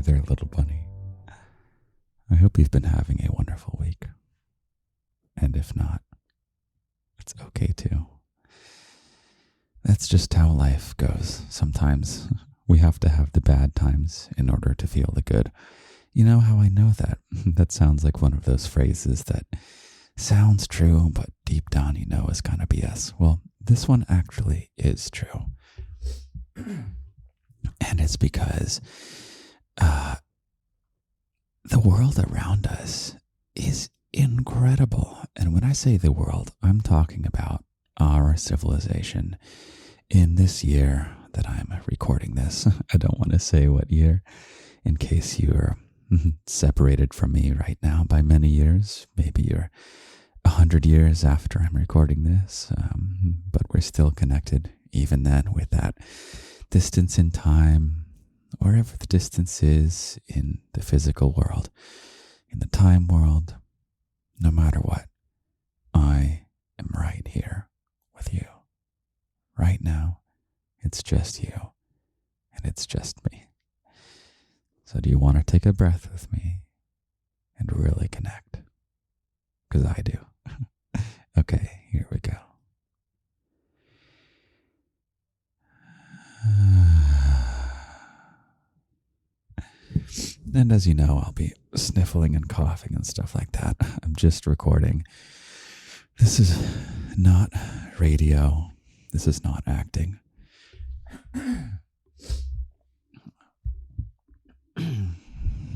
Hey there, little bunny. I hope you've been having a wonderful week. And if not, it's okay too. That's just how life goes. Sometimes we have to have the bad times in order to feel the good. You know how I know that? That sounds like one of those phrases that sounds true, but deep down you know is kind of BS. Well, this one actually is true. And it's because the world around us is incredible. And when I say the world, I'm talking about our civilization. In this year that I'm recording this, I don't want to say what year, in case you're separated from me right now by many years. Maybe you're 100 years after I'm recording this, but we're still connected even then with that distance in time, wherever the distance is in the physical world, in the time world, no matter what, I am right here with you. Right now, it's just you, and it's just me. So do you want to take a breath with me and really connect? Because I do. Okay, here we go. And as you know, I'll be sniffling and coughing and stuff like that. I'm just recording. This is not radio. This is not acting.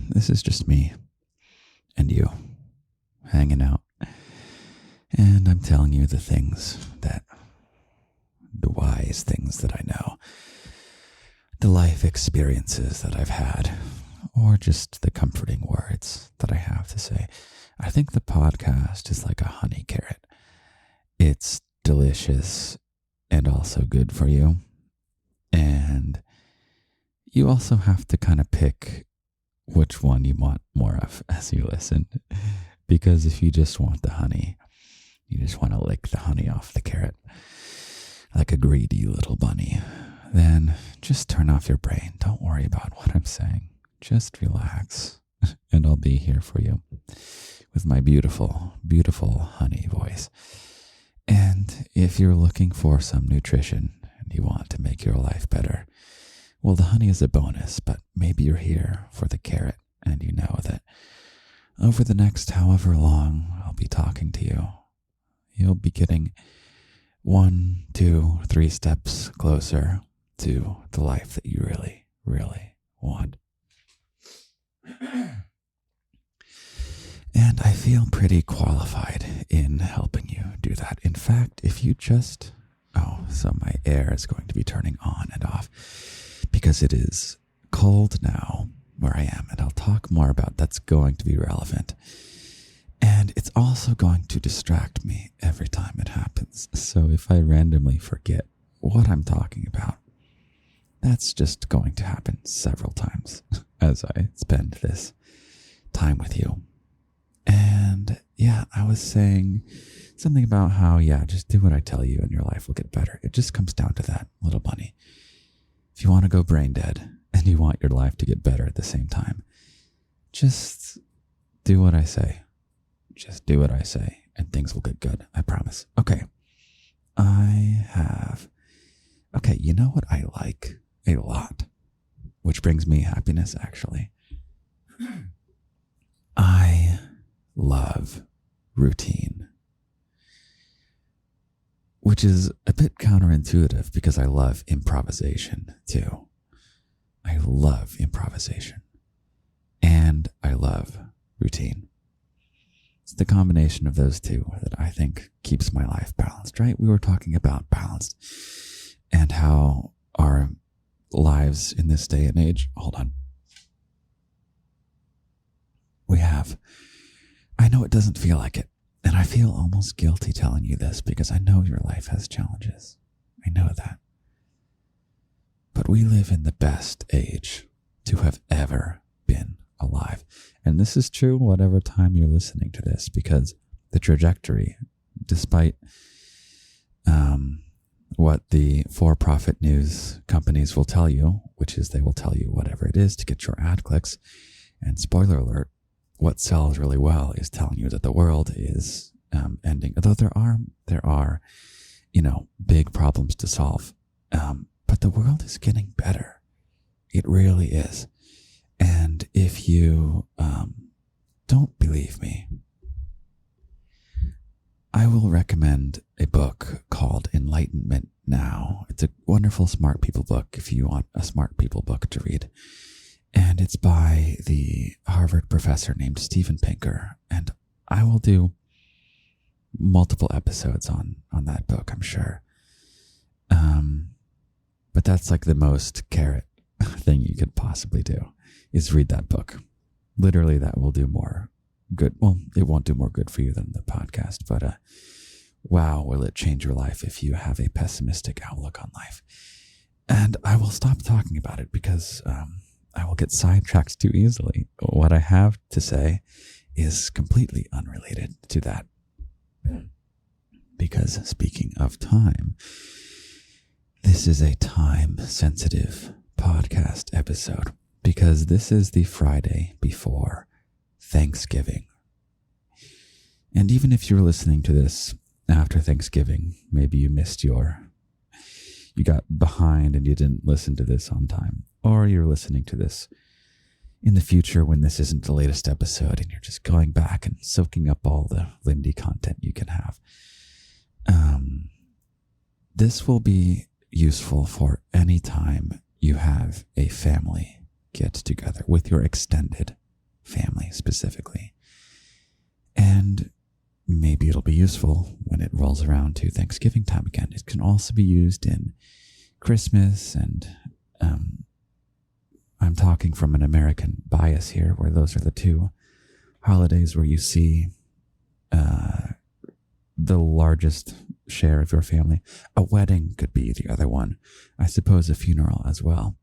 This is just me and you hanging out. And I'm telling you the wise things that I know, the life experiences that I've had, or just the comforting words that I have to say. I think the podcast is like a honey carrot. It's delicious and also good for you. And you also have to kind of pick which one you want more of as you listen. Because if you just want the honey, you just want to lick the honey off the carrot like a greedy little bunny, then just turn off your brain. Don't worry about what I'm saying. Just relax, and I'll be here for you with my beautiful, beautiful honey voice. And if you're looking for some nutrition and you want to make your life better, well, the honey is a bonus, but maybe you're here for the carrot, and you know that over the next however long I'll be talking to you, you'll be getting 1, 2, 3 steps closer to the life that you really, really want. And I feel pretty qualified in helping you do that. In fact, if you just... so my air is going to be turning on and off because it is cold now where I am, and I'll talk more about that's going to be relevant. And it's also going to distract me every time it happens. So if I randomly forget what I'm talking about, that's just going to happen several times as I spend this time with you. And yeah, I was saying something about how, just do what I tell you and your life will get better. It just comes down to that, little bunny. If you want to go brain dead and you want your life to get better at the same time, just do what I say. Just do what I say and things will get good. I promise. Okay. You know what I like a lot, which brings me happiness, actually. I love routine, which is a bit counterintuitive because I love improvisation too. I love improvisation and I love routine. It's the combination of those two that I think keeps my life balanced, right? We were talking about balanced and how our lives in this day and age, I know it doesn't feel like it, and I feel almost guilty telling you this because I know your life has challenges. I know that. But we live in the best age to have ever been alive. And this is true whatever time you're listening to this, because the trajectory, despite what the for-profit news companies will tell you, which is they will tell you whatever it is to get your ad clicks. And spoiler alert, what sells really well is telling you that the world is ending. Although there are, big problems to solve. But the world is getting better. It really is. And if you don't believe me, I will recommend a book called Enlightenment Now. It's a wonderful smart people book if you want a smart people book to read. And it's by the Harvard professor named Steven Pinker. And I will do multiple episodes on that book, I'm sure. But that's like the most carrot thing you could possibly do is read that book. Literally, that will do more good. Well, it won't do more good for you than the podcast, but wow, will it change your life if you have a pessimistic outlook on life. And I will stop talking about it because I will get sidetracked too easily. What I have to say is completely unrelated to that. Because speaking of time, this is a time-sensitive podcast episode because this is the Friday before Thanksgiving. And even if you're listening to this after Thanksgiving, maybe you got behind and you didn't listen to this on time, or you're listening to this in the future when this isn't the latest episode and you're just going back and soaking up all the Lindy content you can have. This will be useful for any time you have a family get together with your extended family specifically. And maybe it'll be useful when it rolls around to Thanksgiving time again. It can also be used in Christmas, and I'm talking from an American bias here, where those are the two holidays where you see the largest share of your family. A wedding could be the other one. I suppose a funeral as well.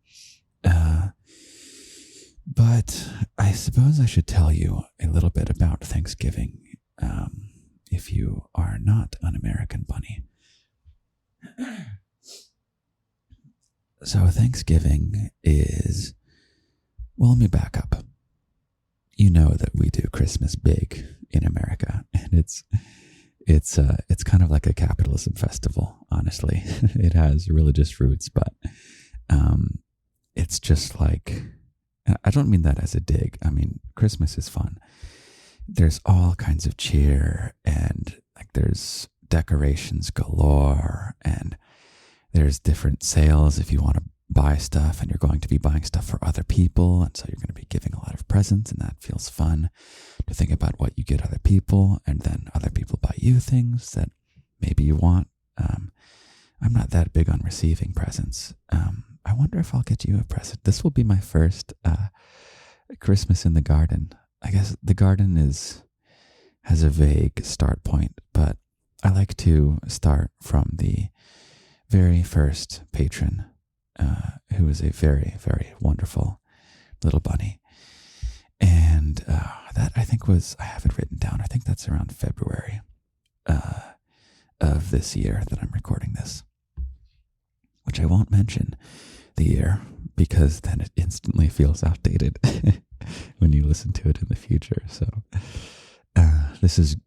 But I suppose I should tell you a little bit about Thanksgiving if you are not an American bunny. So Thanksgiving is, well, let me back up. You know that we do Christmas big in America, and it's kind of like a capitalism festival, honestly. It has religious roots, but it's just like, I don't mean that as a dig. I mean, Christmas is fun. There's all kinds of cheer, and like there's decorations galore, and there's different sales if you want to buy stuff, and you're going to be buying stuff for other people, and so you're going to be giving a lot of presents, and that feels fun to think about what you get other people, and then other people buy you things that maybe you want. I'm not that big on receiving presents. I wonder if I'll get you a present. This will be my first Christmas in the garden. I guess the garden has a vague start point, but I like to start from the very first patron, who is a very, very wonderful little bunny. And that I think I have it written down. I think that's around February of this year that I'm recording this, which I won't mention the year because then it instantly feels outdated when you listen to it in the future. So this is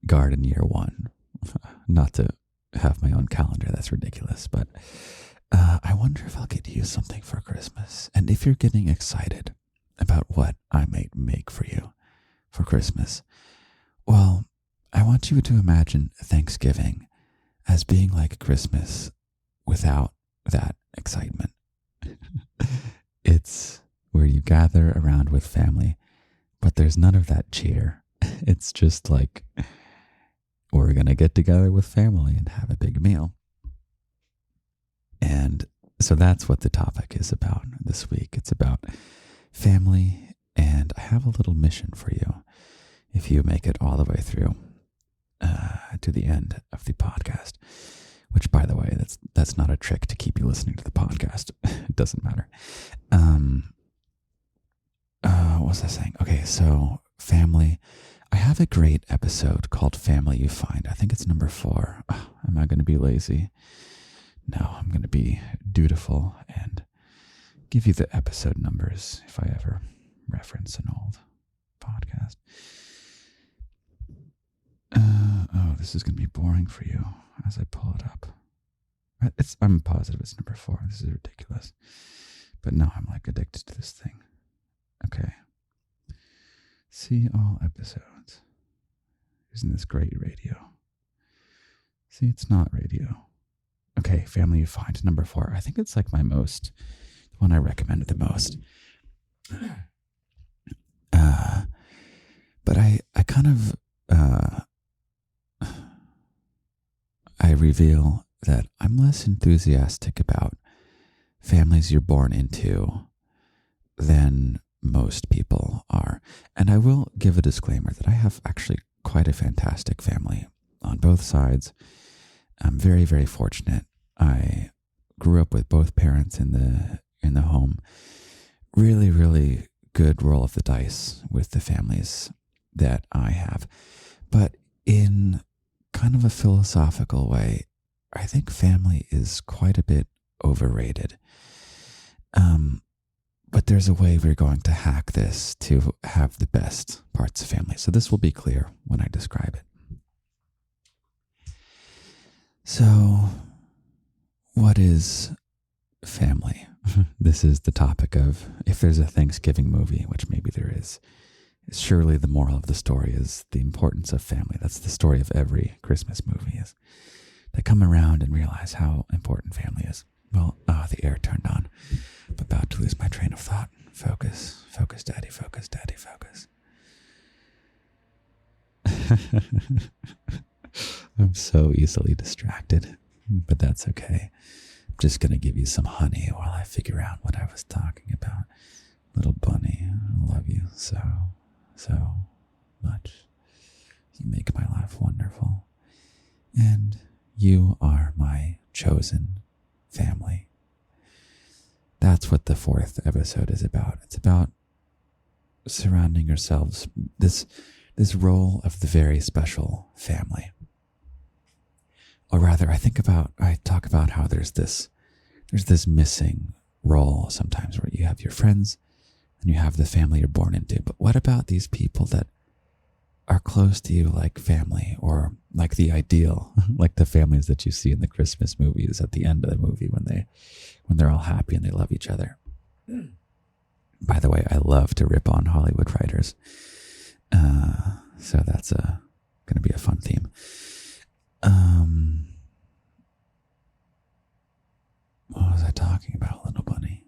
garden year 1. Not to have my own calendar, that's ridiculous, but I wonder if I'll get you something for Christmas. And if you're getting excited about what I might make for you for Christmas, well, I want you to imagine Thanksgiving as being like Christmas without that excitement. It's where you gather around with family, but there's none of that cheer. It's just like, we're going to get together with family and have a big meal. And so that's what the topic is about this week. It's about family, and I have a little mission for you if you make it all the way through to the end of the podcast, which, by the way, that's not a trick to keep you listening to the podcast. It doesn't matter. What was I saying? Okay, so family. I have a great episode called Family You Find. I think it's number 4. Am I going to be lazy? Now I'm going to be dutiful and give you the episode numbers if I ever reference an old podcast. This is going to be boring for you as I pull it up. I'm positive it's number 4. This is ridiculous. But now I'm like addicted to this thing. Okay. See all episodes. Isn't this great radio? See, it's not radio. Okay, Family You Find, number 4. I think it's like the one I recommended the most. But I kind of, I reveal that I'm less enthusiastic about families you're born into than most people are. And I will give a disclaimer that I have actually quite a fantastic family on both sides. I'm very, very fortunate. I grew up with both parents in the home. Really, really good roll of the dice with the families that I have. But in kind of a philosophical way, I think family is quite a bit overrated. But there's a way we're going to hack this to have the best parts of family. So this will be clear when I describe it. So, what is family? This is the topic of, if there's a Thanksgiving movie, which maybe there is, surely the moral of the story is the importance of family. That's the story of every Christmas movie, is they come around and realize how important family is. Well, the air turned on. I'm about to lose my train of thought. Focus, focus, daddy, focus, daddy, focus. I'm so easily distracted, but that's okay. I'm just going to give you some honey while I figure out what I was talking about. Little bunny, I love you so, so much. You make my life wonderful. And you are my chosen family. That's what the 4th episode is about. It's about surrounding yourselves, this role of the very special family. Or rather, I talk about how there's this missing role sometimes where you have your friends and you have the family you're born into. But what about these people that are close to you, like family, or like the ideal, like the families that you see in the Christmas movies at the end of the movie when they're all happy and they love each other. By the way, I love to rip on Hollywood writers. So that's going to be a fun theme. What was I talking about, little bunny?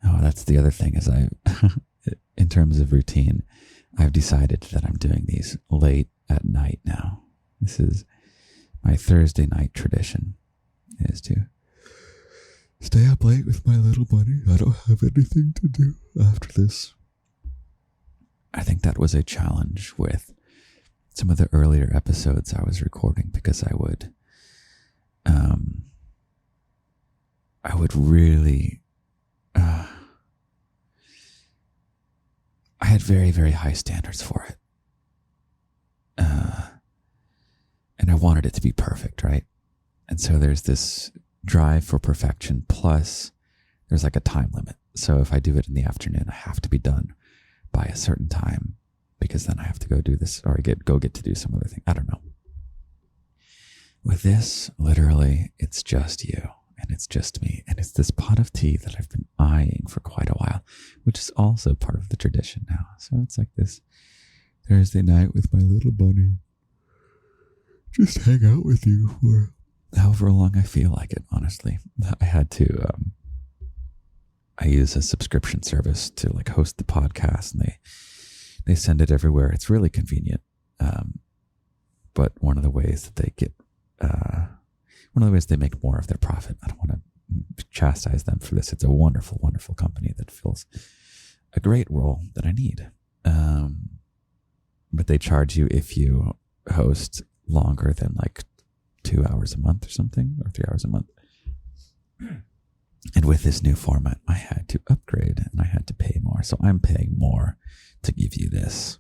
Oh, that's the other thing is in terms of routine, I've decided that I'm doing these late at night now. This is my Thursday night tradition, is to stay up late with my little bunny. I don't have anything to do after this. I think that was a challenge with some of the earlier episodes I was recording, because I would really, I had very, very high standards for it. And I wanted it to be perfect, right? And so there's this drive for perfection, plus there's like a time limit. So if I do it in the afternoon, I have to be done by a certain time, because then I have to go do this, or go get to do some other thing. I don't know. With this, literally, it's just you and it's just me. And it's this pot of tea that I've been eyeing for quite a while, which is also part of the tradition now. So it's like this Thursday night with my little bunny. Just hang out with you for however long I feel like it, honestly. I had to, I use a subscription service to like host the podcast, and they send it everywhere. It's really convenient. But one of the ways that they get, one of the ways they make more of their profit, I don't want to chastise them for this. It's a wonderful, wonderful company that fills a great role that I need. But they charge you if you host longer than like 2 hours a month or something, or 3 hours a month. And with this new format, I had to upgrade and I had to pay more. So I'm paying more to give you this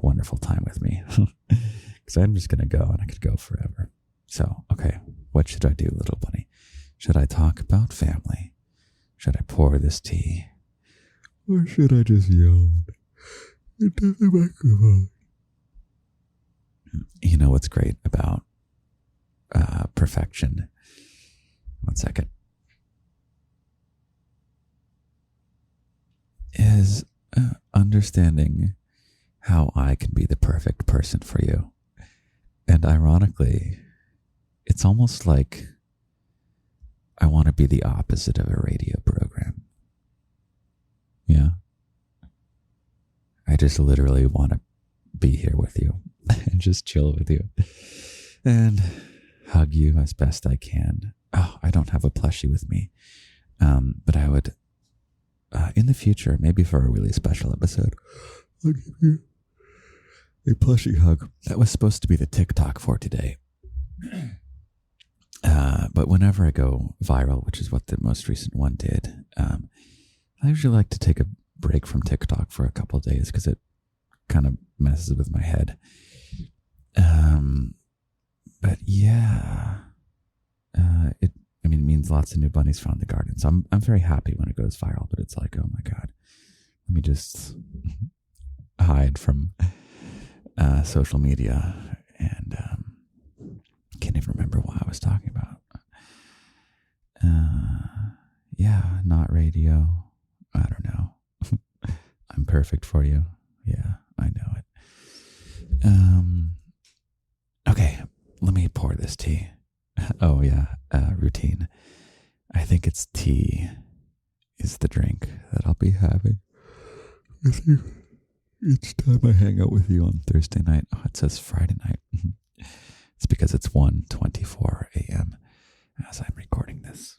wonderful time with me. Because I'm just going to go, and I could go forever. So, okay, What should I do, little bunny? Should I talk about family? Should I pour this tea? Or should I just yawn into the microphone? You know what's great about perfection? One second. Is understanding how I can be the perfect person for you. And ironically, it's almost like I want to be the opposite of a radio program. Yeah. I just literally want to be here with you and just chill with you and hug you as best I can. Oh, I don't have a plushie with me. But I would, in the future, maybe for a really special episode, I'll give you a plushie hug. That was supposed to be the TikTok for today. But whenever I go viral, which is what the most recent one did, I usually like to take a break from TikTok for a couple of days because it kind of messes with my head. But yeah, it means lots of new bunnies found the garden. So I'm very happy when it goes viral, but it's like, oh my God, let me just hide from social media. And can't even remember what I was talking about. Yeah, not radio. I don't know. I'm perfect for you. Yeah, I know it. Okay, let me pour this tea. Oh yeah, routine. I think it's tea is the drink that I'll be having with you each time I hang out with you on Thursday night. Oh, it says Friday night. It's because it's 1:24 a.m. as I'm recording this.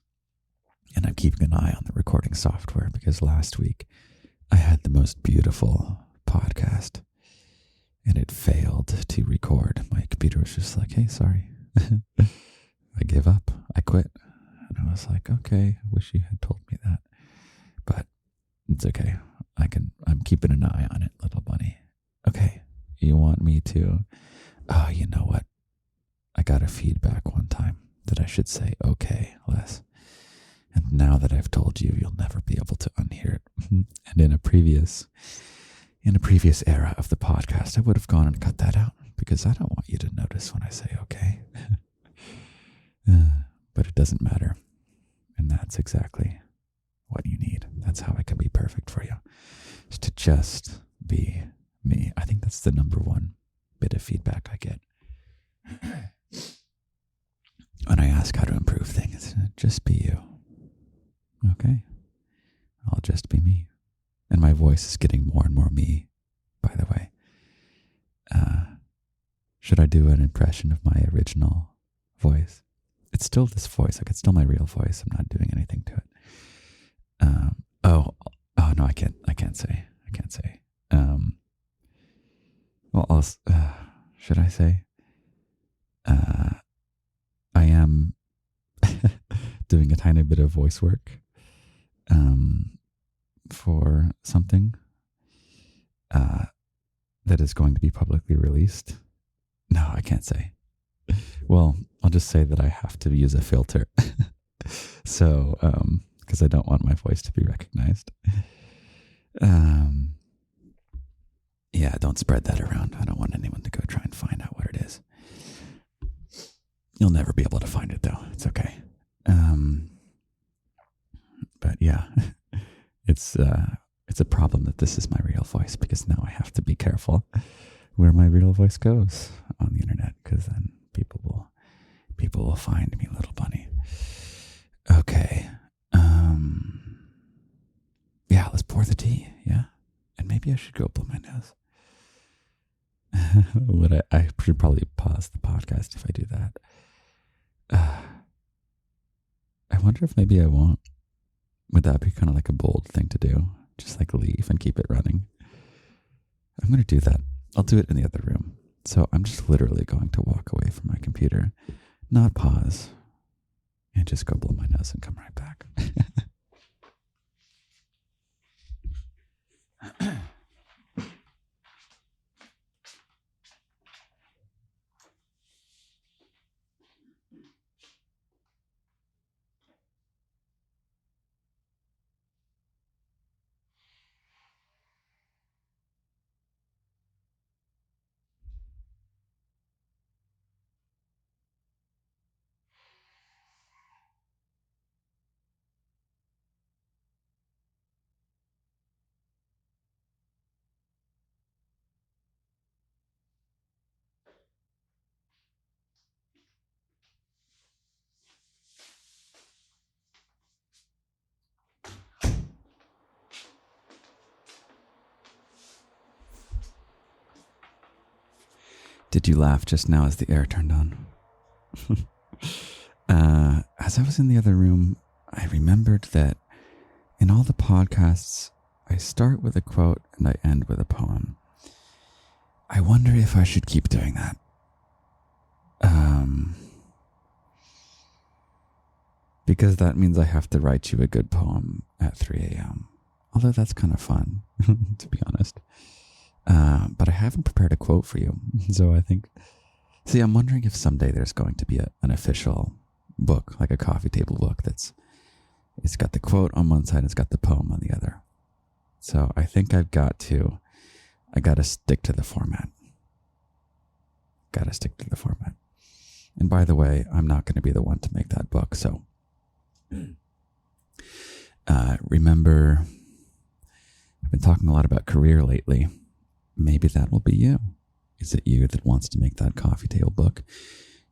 And I'm keeping an eye on the recording software because last week I had the most beautiful podcast and it failed to record. My computer was just like, hey, sorry. I give up. I quit. And I was like, okay, I wish you had told me that. But it's okay. I'm keeping an eye on it, little bunny. Okay. You want me to? Oh, you know what? I got a feedback one time that I should say, okay, less. And now that I've told you, you'll never be able to unhear it. And in a previous era of the podcast, I would have gone and cut that out because I don't want you to notice when I say okay. But it doesn't matter. And that's exactly what you need. That's how I can be perfect for you. Is to just be me. I think that's the number one bit of feedback I get. When I ask how to improve things, just be you. Okay? I'll just be me. And my voice is getting more and more me, by the way. Should I do an impression of my original voice? It's still this voice. Like, it's still my real voice. I'm not doing anything to it. Oh no, I can't say. Well, should I say? I am doing a tiny bit of voice work for something that is going to be publicly released. No, I can't say. Well, I'll just say that I have to use a filter. So, because I don't want my voice to be recognized. Yeah, don't spread that around. I don't want anyone to go try and find out what it is. You'll never be able to find it, though. It's okay. But yeah, it's a problem that this is my real voice because now I have to be careful where my real voice goes on the internet because then people will find me, little bunny. Okay. Yeah, let's pour the tea. Yeah, and maybe I should go blow my nose. I should probably pause the podcast if I do that. I wonder if maybe I won't. Would that be kind of like a bold thing to do? Just like leave and keep it running? I'm going to do that. I'll do it in the other room. So I'm just literally going to walk away from my computer, not pause, and just go blow my nose and come right back. Did you laugh just now as the air turned on? As I was in the other room, I remembered that in all the podcasts, I start with a quote and I end with a poem. I wonder if I should keep doing that. Because that means I have to write you a good poem at 3 a.m. Although that's kind of fun, to be honest. But I haven't prepared a quote for you. So I think, I'm wondering if someday there's going to be an official book, like a coffee table book it's got the quote on one side, it's got the poem on the other. So I think I got to stick to the format. And by the way, I'm not going to be the one to make that book. So remember, I've been talking a lot about career lately. Maybe that will be you. Is it you that wants to make that coffee table book?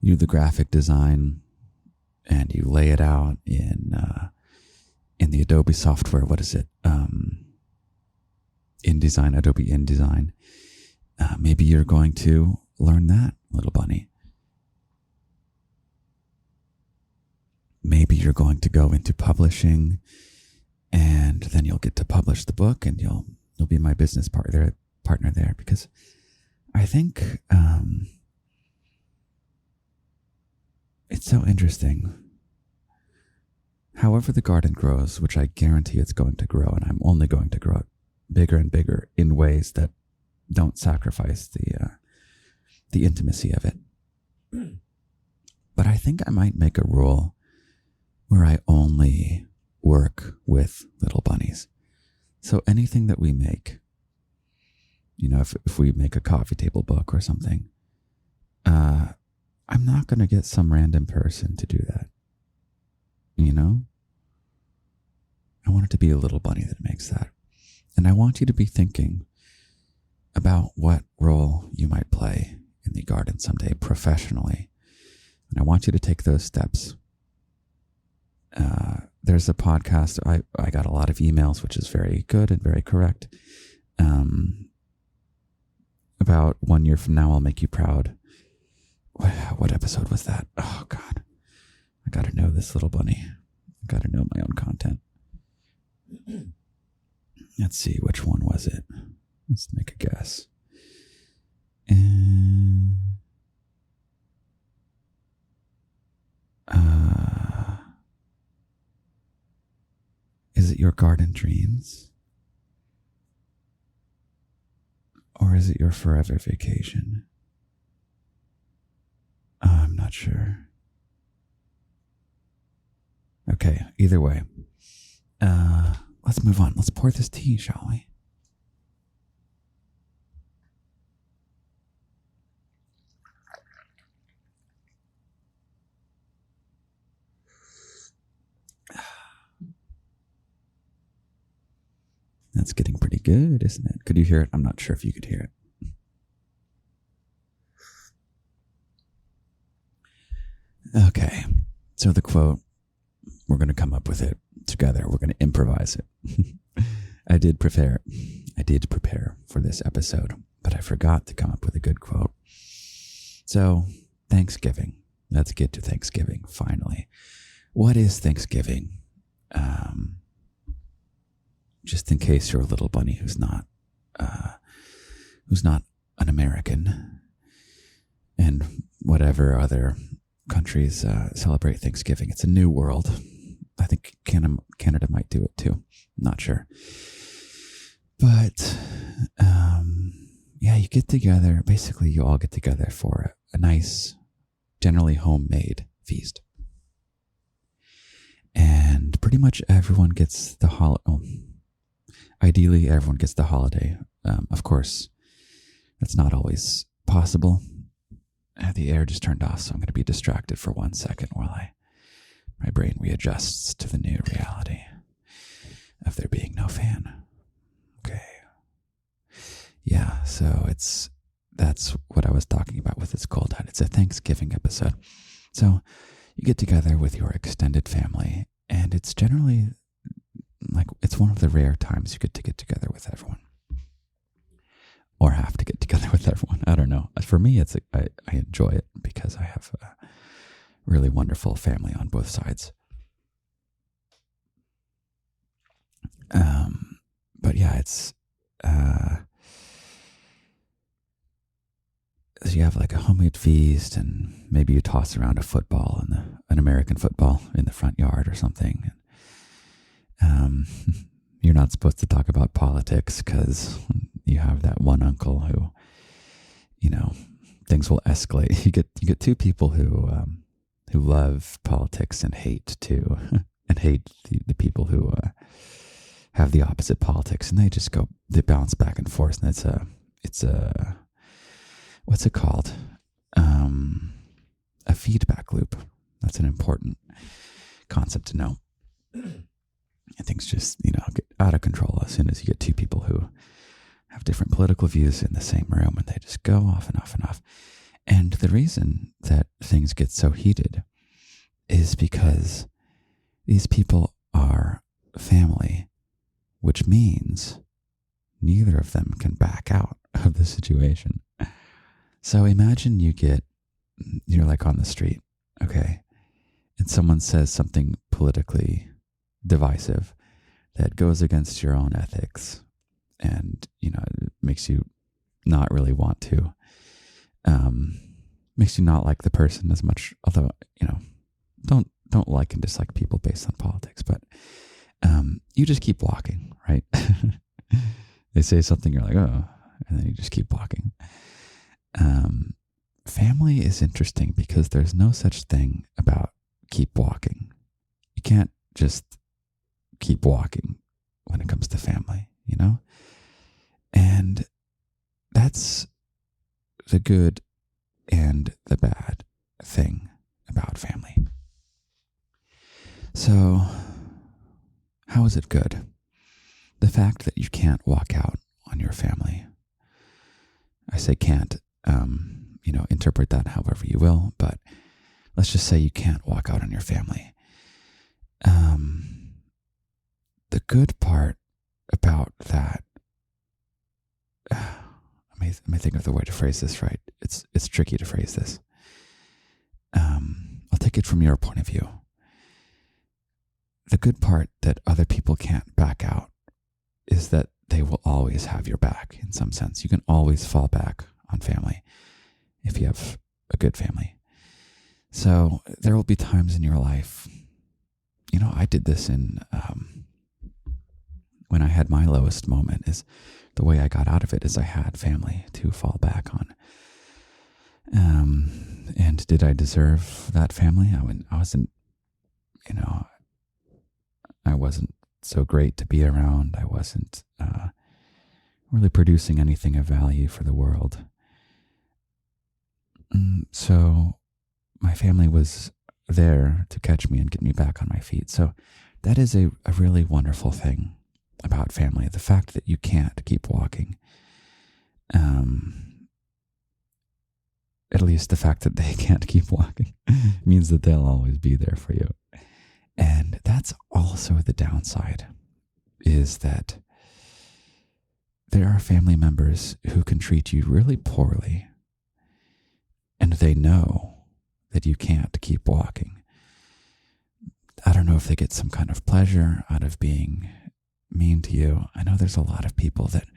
You do the graphic design and you lay it out in the Adobe software. What is it? InDesign, Adobe InDesign. Maybe you're going to learn that, little bunny. Maybe you're going to go into publishing, and then you'll get to publish the book, and you'll be my business partner there, because I think it's so interesting. However the garden grows, which I guarantee it's going to grow, and I'm only going to grow it bigger and bigger in ways that don't sacrifice the intimacy of it. But I think I might make a rule where I only work with little bunnies. So anything that we make, if we make a coffee table book or something, I'm not going to get some random person to do that. I want it to be a little bunny that makes that. And I want you to be thinking about what role you might play in the garden someday professionally. And I want you to take those steps. There's a podcast. I got a lot of emails, which is very good and very correct. About 1 year from now, I'll make you proud. What episode was that? Oh, God. I got to know this little bunny. I got to know my own content. Let's see, which one was it? Let's make a guess. Is it your garden dreams? Or is it your forever vacation? I'm not sure. Okay, either way. Let's move on. Let's pour this tea, shall we? That's getting pretty good, isn't it? Could you hear it? I'm not sure if you could hear it. Okay, so the quote, we're going to come up with it together. We're going to improvise it. I did prepare for this episode, but I forgot to come up with a good quote. So, Thanksgiving. Let's get to Thanksgiving, finally. What is Thanksgiving? Just in case you're a little bunny who's not an American, and whatever other countries celebrate Thanksgiving. It's a new world. I think Canada might do it too. I'm not sure. But you get together. Basically, you all get together for a nice, generally homemade feast. And pretty much everyone gets the holiday. Ideally, everyone gets the holiday. Of course, that's not always possible. The air just turned off, so I'm going to be distracted for 1 second while my brain readjusts to the new reality of there being no fan. Okay. Yeah, so that's what I was talking about with this cold hat. It's a Thanksgiving episode. So you get together with your extended family, and it's generally it's one of the rare times you get together with everyone. Or have to get together with everyone. I don't know. know, for me, I enjoy it because I have a really wonderful family on both sides. But yeah, it's you have like a homemade feast, and maybe you toss around a football and an American football in the front yard or something. You're not supposed to talk about politics because you have that one uncle who, things will escalate. You get two people who love politics and hate too, and hate the people who have the opposite politics, and they bounce back and forth, and it's a what's it called? A feedback loop. That's an important concept to know. And things just, get out of control as soon as you get two people who have different political views in the same room, and they just go off and off and off. And the reason that things get so heated is because these people are family, which means neither of them can back out of the situation. So imagine you're like on the street, okay, and someone says something politically divisive that goes against your own ethics, and it makes you not really want to, makes you not like the person as much. Although don't like and dislike people based on politics, but you just keep walking, right? They say something, you're like, oh, and then you just keep walking. Family is interesting because there's no such thing about keep walking. You can't just keep walking when it comes to family, and that's the good and the bad thing about family. So how is it good? The fact that you can't walk out on your family. I say can't, interpret that however you will, but let's just say you can't walk out on your family. The good part about that, I may think of the way to phrase this right. It's tricky to phrase this. I'll take it from your point of view. The good part that other people can't back out is that they will always have your back in some sense. You can always fall back on family if you have a good family. So there will be times in your life, I did this when I had my lowest moment. Is the way I got out of it is I had family to fall back on. And did I deserve that family? I wasn't so great to be around. I wasn't really producing anything of value for the world. So my family was there to catch me and get me back on my feet. So that is a really wonderful thing about family. The fact that you can't keep walking. At least the fact that they can't keep walking means that they'll always be there for you. And that's also the downside, is that there are family members who can treat you really poorly, and they know that you can't keep walking. I don't know if they get some kind of pleasure out of being mean to you. I know there's a lot of people that...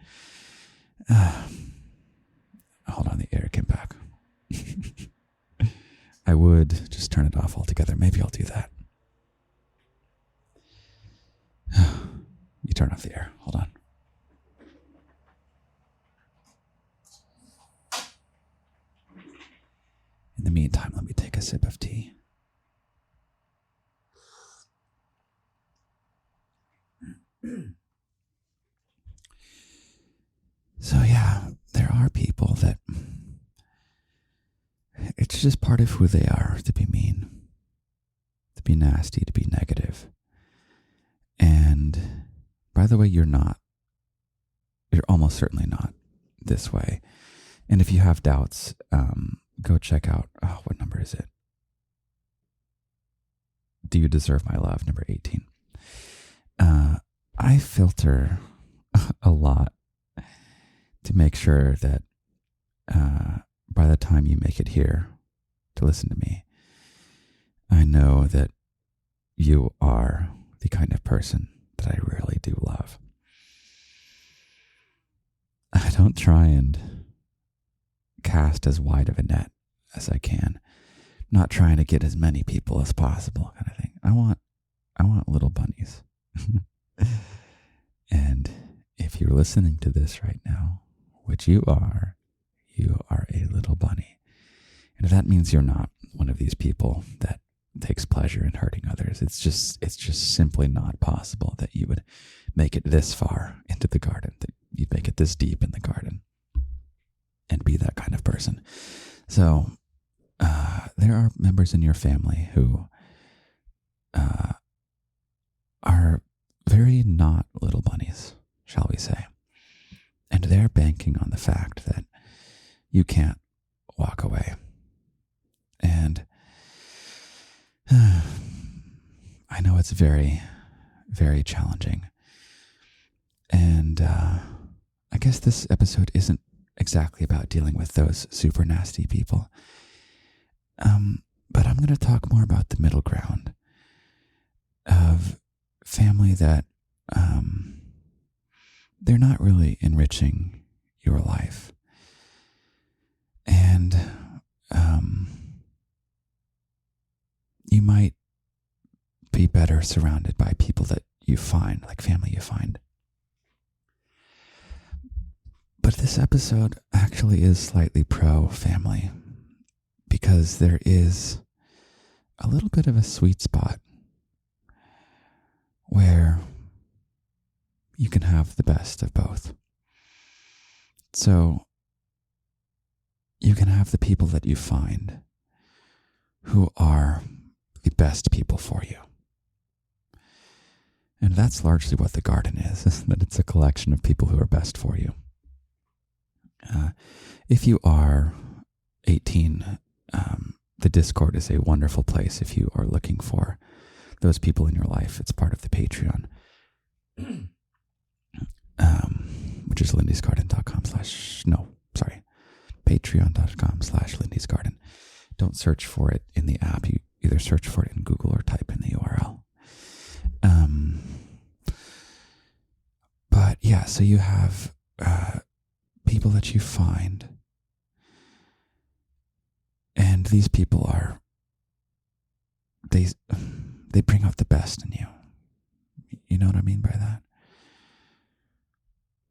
hold on, the air came back. I would just turn it off altogether. Maybe I'll do that. You turn off the air. Hold on. In the meantime, let me take a sip of tea. So yeah, there are people that it's just part of who they are to be mean, to be nasty, to be negative. And by the way, you're almost certainly not this way. And if you have doubts, go check out, what number is it? Do You Deserve My Love, number 18. I filter a lot to make sure that by the time you make it here to listen to me, I know that you are the kind of person that I really do love. I don't try and cast as wide of a net as I can. Not trying to get as many people as possible, kind of thing. I want little bunnies. And if you're listening to this right now, which you are a little bunny. And if that means you're not one of these people that takes pleasure in hurting others, it's just simply not possible that you would make it this far into the garden, that you'd make it this deep in the garden and be that kind of person. So there are members in your family who are very not little bunnies, shall we say. And they're banking on the fact that you can't walk away. And I know it's very, very challenging. And I guess this episode isn't exactly about dealing with those super nasty people. But I'm going to talk more about the middle ground of family that they're not really enriching your life. And you might be better surrounded by people that you find, like family you find. But this episode actually is slightly pro-family because there is a little bit of a sweet spot where you can have the best of both. So you can have the people that you find who are the best people for you. And that's largely what the garden is that it's a collection of people who are best for you. If you are 18, the Discord is a wonderful place if you are looking for those people in your life. It's part of the Patreon, which is patreon.com/lindysgarden. Don't search for it in the app. You either search for it in Google or type in the URL. But yeah, so you have people that you find, and these people are, they bring out the best in you. You know what I mean by that?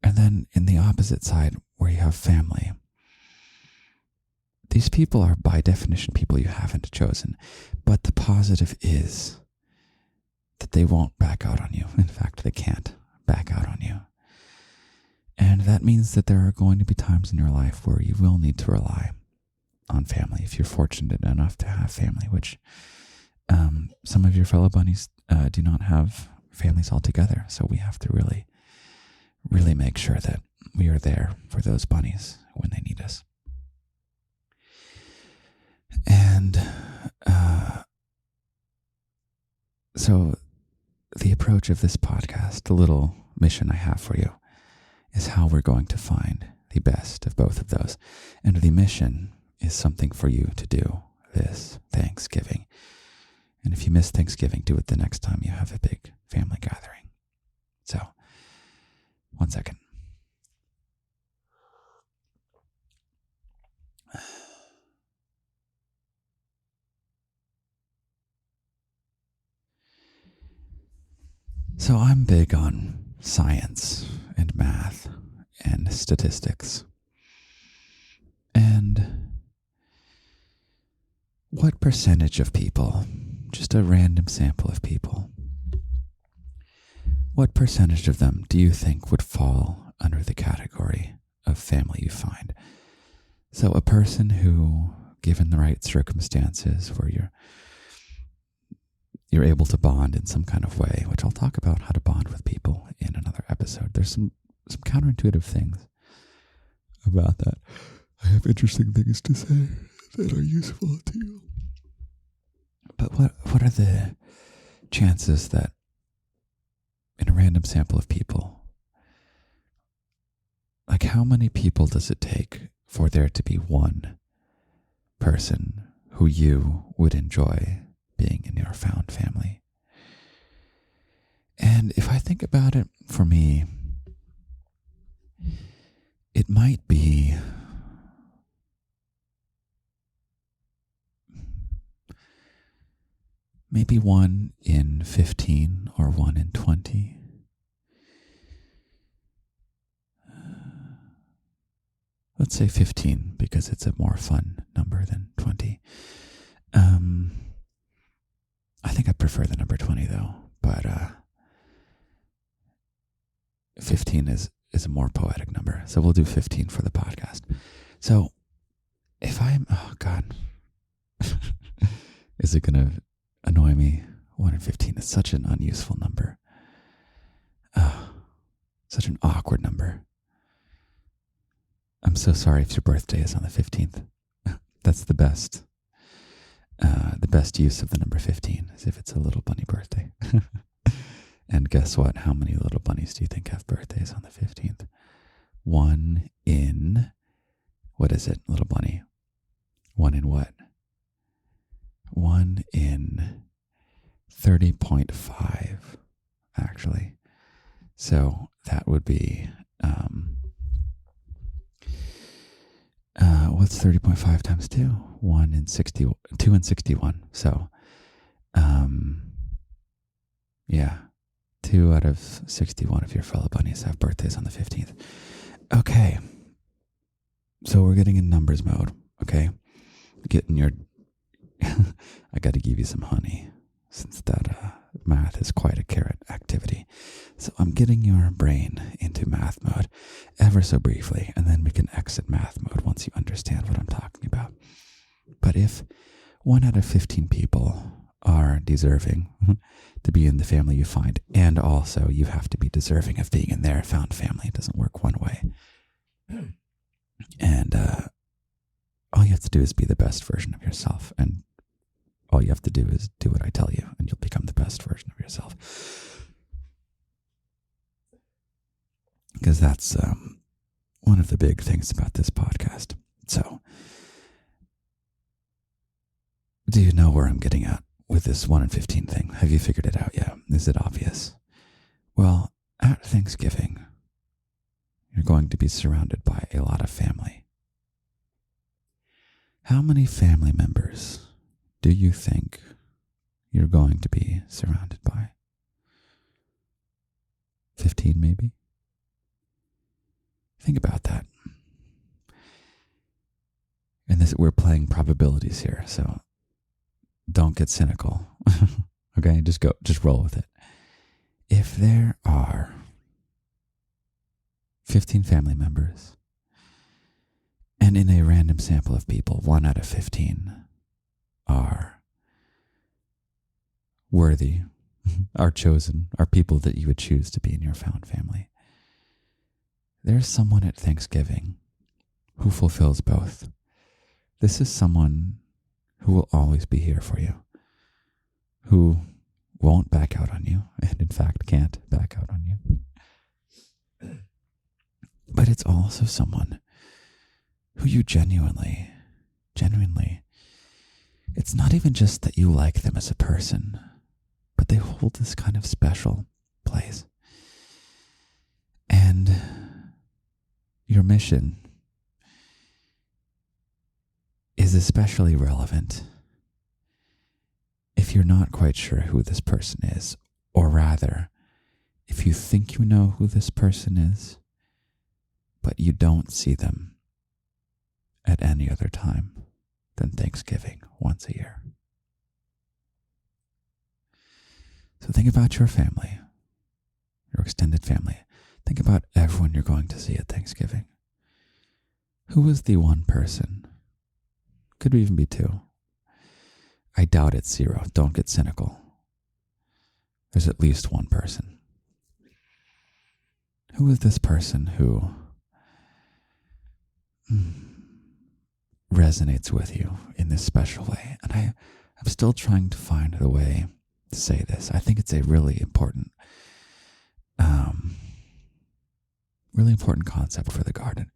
And then in the opposite side, where you have family, these people are by definition people you haven't chosen. But the positive is that they won't back out on you. In fact, they can't back out on you. And that means that there are going to be times in your life where you will need to rely on family, if you're fortunate enough to have family, which some of your fellow bunnies do not have families altogether. So we have to really, really make sure that we are there for those bunnies when they need us. And so the approach of this podcast, the little mission I have for you, is how we're going to find the best of both of those. And the mission is something for you to do this Thanksgiving. And if you miss Thanksgiving, do it the next time you have a big family gathering. So, 1 second. So I'm big on science and math and statistics. And what percentage of people, just a random sample of people, what percentage of them do you think would fall under the category of family you find? So a person who, given the right circumstances where you're able to bond in some kind of way, which I'll talk about how to bond with people in another episode. There's some counterintuitive things about that. I have interesting things to say that are useful to you. But what are the chances that in a random sample of people, like how many people does it take for there to be one person who you would enjoy being in your found family. And if I think about it, for me, it might be maybe 1 in 15 or 1 in 20. Let's say 15 because it's a more fun number than 20. I think I prefer the number 20 though, but 15 is a more poetic number. So we'll do 15 for the podcast. So if oh God, is it going to annoy me? 1 in 15 is such an unuseful number. Such an awkward number. I'm so sorry if your birthday is on the 15th. That's the best. The best use of the number 15 is if it's a little bunny birthday. And guess what? How many little bunnies do you think have birthdays on the 15th? 1 in, what is it, little bunny? 1 in what? 1 in 30.5, actually. So that would be, what's 30.5 times 2? 1 in 60, 2 in 61. So, yeah, 2 out of 61 of your fellow bunnies have birthdays on the 15th. Okay. So we're getting in numbers mode. Okay. Getting your, I got to give you some honey since that math is quite a carrot activity. So I'm getting your brain into math mode ever so briefly, and then we can exit math mode once you understand what I'm talking about. But if 1 out of 15 people are deserving to be in the family you find, and also you have to be deserving of being in their found family, it doesn't work one way. And all you have to do is be the best version of yourself, and all you have to do is do what I tell you, and you'll become the best version of yourself. Because that's one of the big things about this podcast. So, do you know where I'm getting at with this 1 in 15 thing? Have you figured it out yet? Is it obvious? Well, at Thanksgiving, you're going to be surrounded by a lot of family. How many family members do you think you're going to be surrounded by? 15 maybe? Think about that. And we're playing probabilities here, so don't get cynical. Okay, just roll with it. If there are 15 family members, and in a random sample of people, 1 out of 15 are worthy, are chosen, are people that you would choose to be in your found family, there's someone at Thanksgiving who fulfills both. This is someone who will always be here for you, who won't back out on you, and in fact can't back out on you. But it's also someone who you genuinely, it's not even just that you like them as a person, but they hold this kind of special place. And your mission is especially relevant if you're not quite sure who this person is, or rather, if you think you know who this person is, but you don't see them at any other time than Thanksgiving once a year. So think about your family, your extended family. Think about everyone you're going to see at Thanksgiving. Who is the one person? Could even be 2. I doubt it's 0. Don't get cynical. There's at least one person. Who is this person who resonates with you in this special way? And I'm still trying to find the way to say this. I think it's a really important concept for the garden,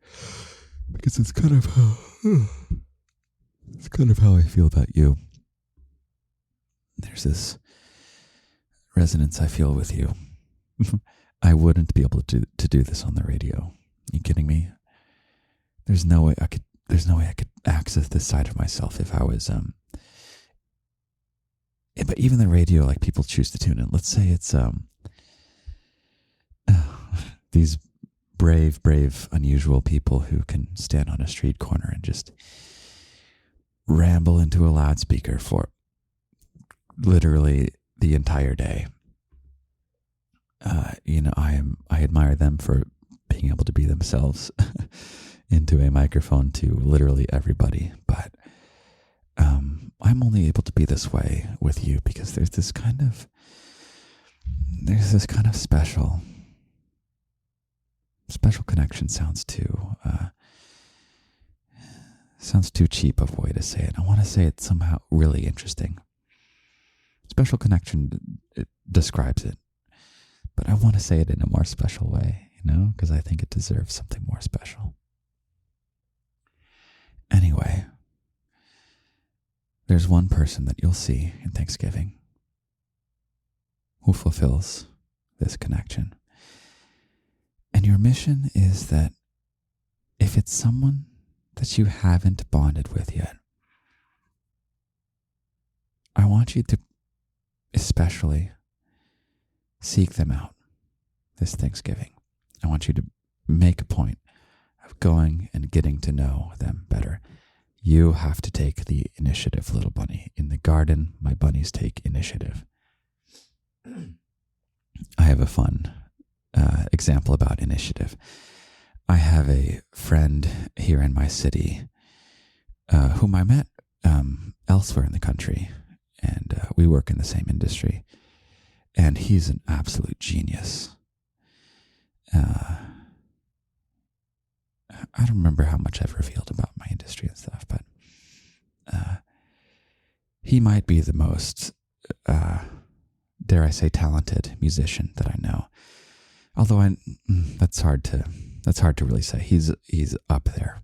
because it's kind of It's kind of how I feel about you. There's this resonance I feel with you. I wouldn't be able to do this on the radio. You kidding me? There's no way I could access this side of myself if I was but even the radio, like, people choose to tune in. Let's say it's these brave, unusual people who can stand on a street corner and just ramble into a loudspeaker for literally the entire day. I admire them for being able to be themselves into a microphone to literally everybody. But I'm only able to be this way with you because there's this kind of special connection. Sounds too cheap of a way to say it. I want to say it somehow really interesting. Special connection, it describes it, but I want to say it in a more special way, because I think it deserves something more special. Anyway, there's one person that you'll see in Thanksgiving who fulfills this connection. And your mission is that if it's someone that you haven't bonded with yet, I want you to especially seek them out this Thanksgiving. I want you to make a point of going and getting to know them better. You have to take the initiative, little bunny. In the garden, my bunnies take initiative. I have a fun example about initiative. I have a friend here in my city whom I met elsewhere in the country, and we work in the same industry, and he's an absolute genius. I don't remember how much I've revealed about my industry and stuff, but he might be the most, dare I say, talented musician that I know. Although that's hard to really say. He's up there.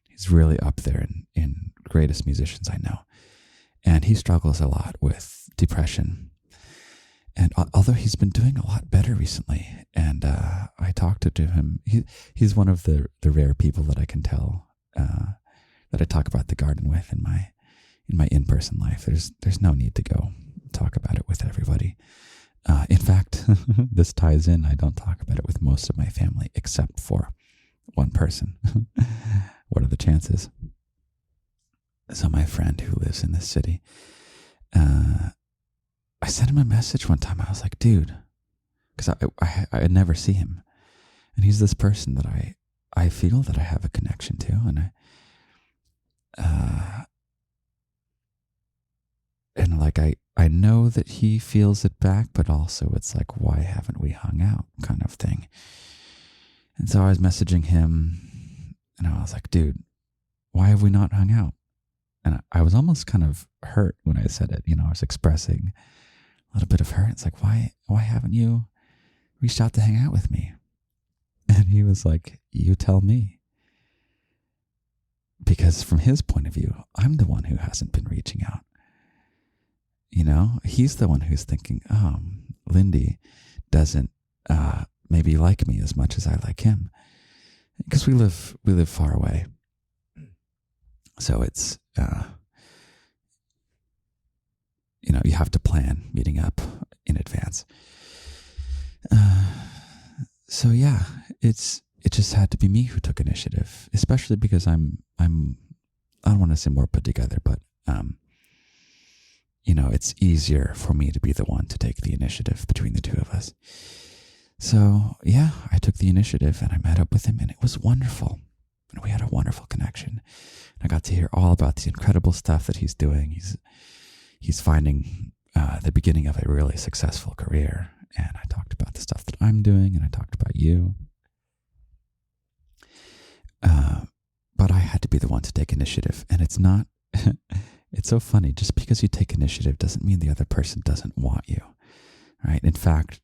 He's really up there in greatest musicians I know. And he struggles a lot with depression. And although he's been doing a lot better recently, and I talked to him, he's one of the rare people that I can tell that I talk about the garden with in my in-person life. There's no need to go talk about it with everybody. In fact, this ties in. I don't talk about it with most of my family except for one person. What are the chances? So my friend who lives in this city, I sent him a message one time. I was like, dude, because I never see him. And he's this person that I feel that I have a connection to. And I know that he feels it back, but also it's like, why haven't we hung out kind of thing. And so I was messaging him and I was like, dude, why have we not hung out? And I was almost kind of hurt when I said it. I was expressing a little bit of hurt. It's like, why haven't you reached out to hang out with me? And he was like, you tell me. Because from his point of view, I'm the one who hasn't been reaching out. He's the one who's thinking, Lindy doesn't maybe like me as much as I like him. Because we live far away. So it's, you have to plan meeting up in advance. So yeah, it just had to be me who took initiative, especially because I don't want to say more put together, but, it's easier for me to be the one to take the initiative between the two of us. So yeah, I took the initiative and I met up with him and it was wonderful. And we had a wonderful connection. I got to hear all about the incredible stuff that he's doing. He's finding the beginning of a really successful career. And I talked about the stuff that I'm doing, and I talked about you. But I had to be the one to take initiative. And it's not, it's so funny. Just because you take initiative doesn't mean the other person doesn't want you, right? In fact,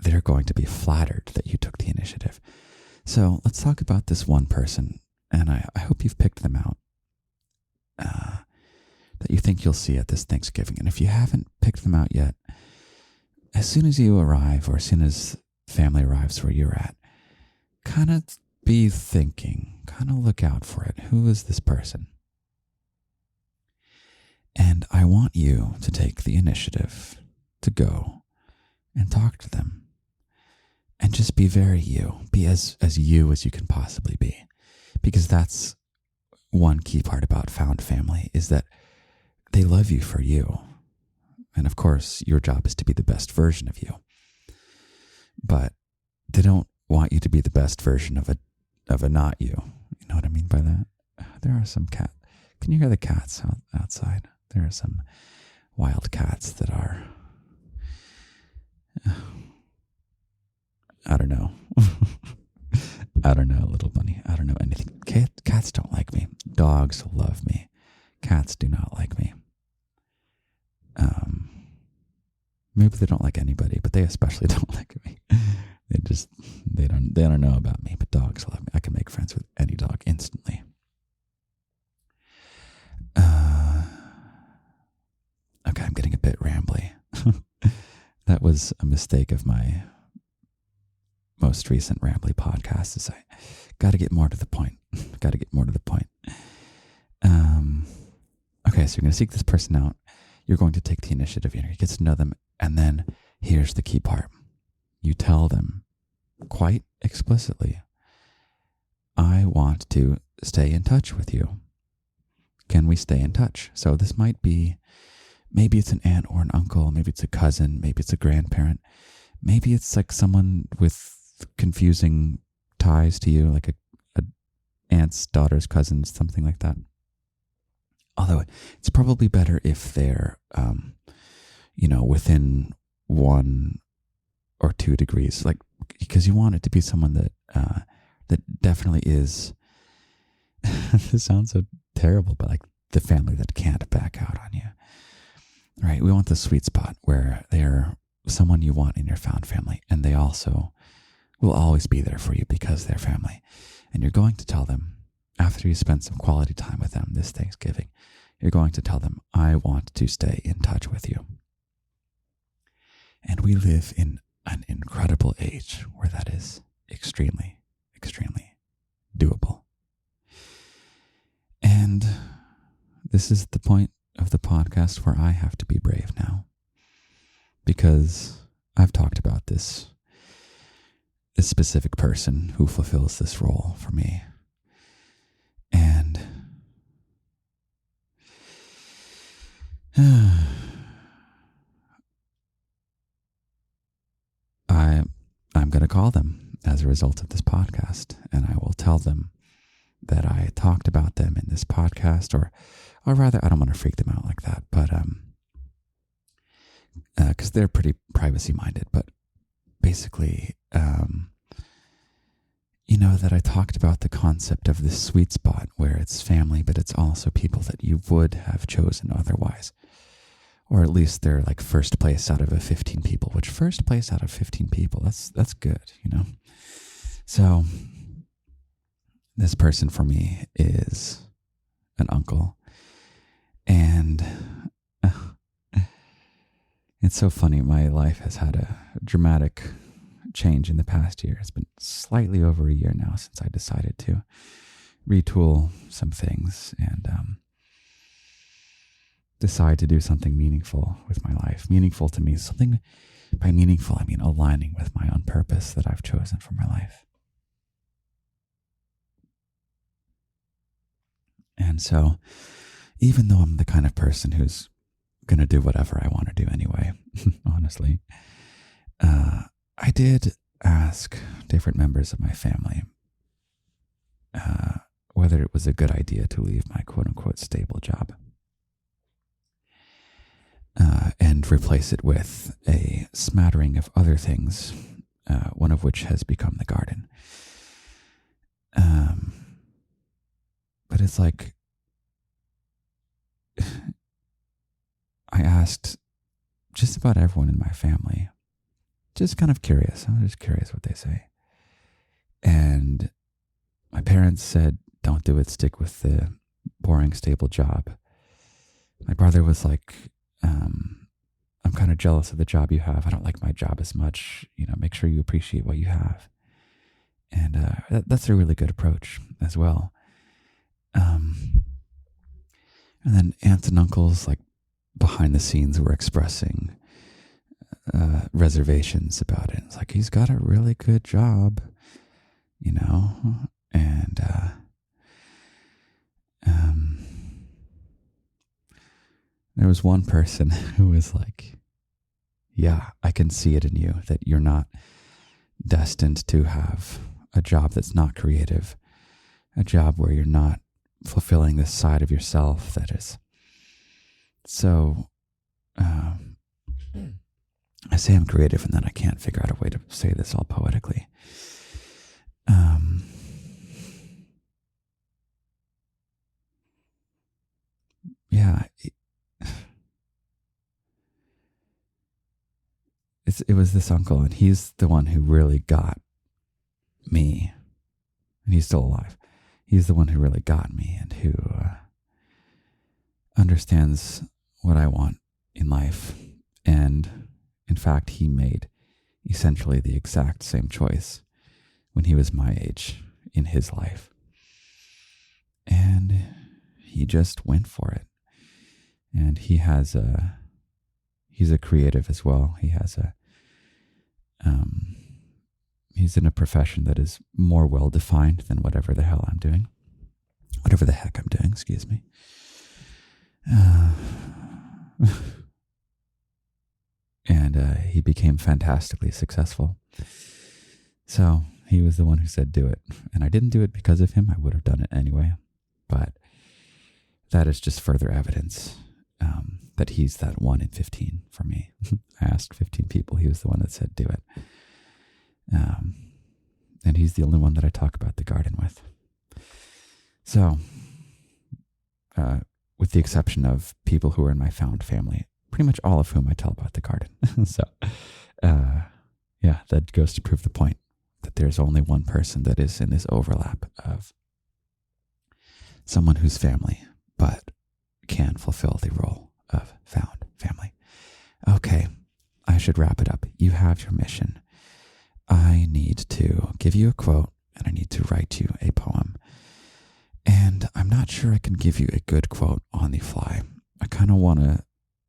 they're going to be flattered that you took the initiative. So let's talk about this one person. And I hope you've picked them out. that you think you'll see at this Thanksgiving. And if you haven't picked them out yet, as soon as you arrive or as soon as family arrives where you're at, kind of be thinking, kind of look out for it. Who is this person? And I want you to take the initiative to go and talk to them. And just be very you. Be as you as you can possibly be. Because that's one key part about found family, is that they love you for you. And of course, your job is to be the best version of you. But they don't want you to be the best version of a not you. You know what I mean by that? There are some cat. Can you hear the cats outside? There are some wild cats that are, I don't know. I don't know, little bunny. I don't know anything. Cats don't like me. Dogs love me. Cats do not like me. Maybe they don't like anybody, but they especially don't like me. They don't know about me, but dogs love me. I can make friends with any dog instantly. Okay, I'm getting a bit rambly. That was a mistake of my most recent rambly podcast, is I got to get more to the point. Okay, so you're going to seek this person out. You're going to take the initiative. You're going to get to know them. And then here's the key part. You tell them quite explicitly, I want to stay in touch with you. Can we stay in touch? So this might be, maybe it's an aunt or an uncle. Maybe it's a cousin. Maybe it's a grandparent. Maybe it's like someone with confusing ties to you, like a aunt's daughter's cousins, something like that. Although it's probably better if they're, within 1 or 2 degrees, like, because you want it to be someone that definitely is. This sounds so terrible, but like the family that can't back out on you, right? We want the sweet spot where they're someone you want in your found family, and they also will always be there for you because they're family. And you're going to tell them, after you spend some quality time with them this Thanksgiving, you're going to tell them, I want to stay in touch with you. And we live in an incredible age where that is extremely, extremely doable. And this is the point of the podcast where I have to be brave now, because I've talked about this specific person who fulfills this role for me. And I'm going to call them as a result of this podcast, and I will tell them that I talked about them in this podcast, or rather, I don't want to freak them out like that, but because they're pretty privacy minded, but basically, that I talked about the concept of this sweet spot where it's family, but it's also people that you would have chosen otherwise. Or at least they're like first place out of 15 people, which first place out of 15 people, that's good, So this person for me is an uncle. And it's so funny. My life has had a dramatic change in the past year. It's been slightly over a year now since I decided to retool some things and decide to do something meaningful with my life. Meaningful to me, something by meaningful, I mean aligning with my own purpose that I've chosen for my life. And so, even though I'm the kind of person who's going to do whatever I want to do anyway, honestly, I did ask different members of my family whether it was a good idea to leave my quote-unquote stable job and replace it with a smattering of other things, one of which has become the garden. But it's like, I asked just about everyone in my family, just kind of curious. I was just curious what they say. And my parents said, don't do it, stick with the boring, stable job. My brother was like, I'm kind of jealous of the job you have. I don't like my job as much. Make sure you appreciate what you have. And that's a really good approach as well. And then aunts and uncles, like behind the scenes, were expressing reservations about it. It's like, he's got a really good job, and there was one person who was like, yeah, I can see it in you that you're not destined to have a job that's not creative, a job where you're not fulfilling this side of yourself that is so I say I'm creative, and then I can't figure out a way to say this all poetically. Yeah, it was this uncle, and he's the one who really got me, and he's still alive. He's the one who really got me, and who understands what I want in life. And in fact, he made essentially the exact same choice when he was my age in his life. And he just went for it. And he's a creative as well. He's in a profession that is more well-defined than whatever the heck I'm doing, excuse me. And he became fantastically successful. So he was the one who said, do it. And I didn't do it because of him. I would have done it anyway. But that is just further evidence that he's that 1 in 15 for me. I asked 15 people. He was the one that said, do it. And he's the only one that I talk about the garden with. So, with the exception of people who are in my found family, pretty much all of whom I tell about the garden. So, yeah, that goes to prove the point that there's only one person that is in this overlap of someone who's family, but can fulfill the role of found family. Okay, I should wrap it up. You have your mission. I need to give you a quote, and I need to write you a poem. And I'm not sure I can give you a good quote on the fly. I kind of want to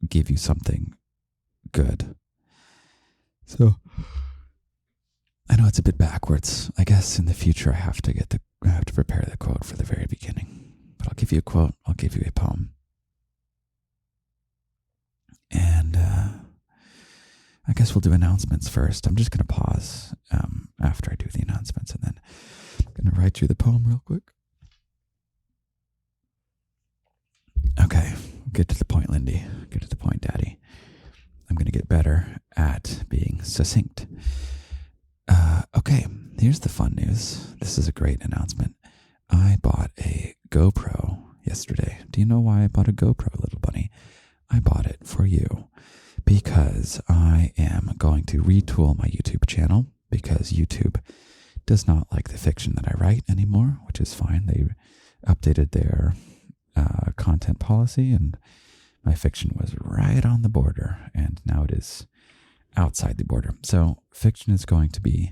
give you something good. So, I know it's a bit backwards. I guess in the future I have to prepare the quote for the very beginning. But I'll give you a quote. I'll give you a poem. And I guess we'll do announcements first. I'm just going to pause after I do the announcements, and then I'm going to write you the poem real quick. Okay, get to the point, Lindy. Get to the point, Daddy. I'm going to get better at being succinct. Okay, here's the fun news. This is a great announcement. I bought a GoPro yesterday. Do you know why I bought a GoPro, little bunny? I bought it for you because I am going to retool my YouTube channel, because YouTube does not like the fiction that I write anymore, which is fine. They updated their content policy, and my fiction was right on the border, and now it is outside the border. So fiction is going to be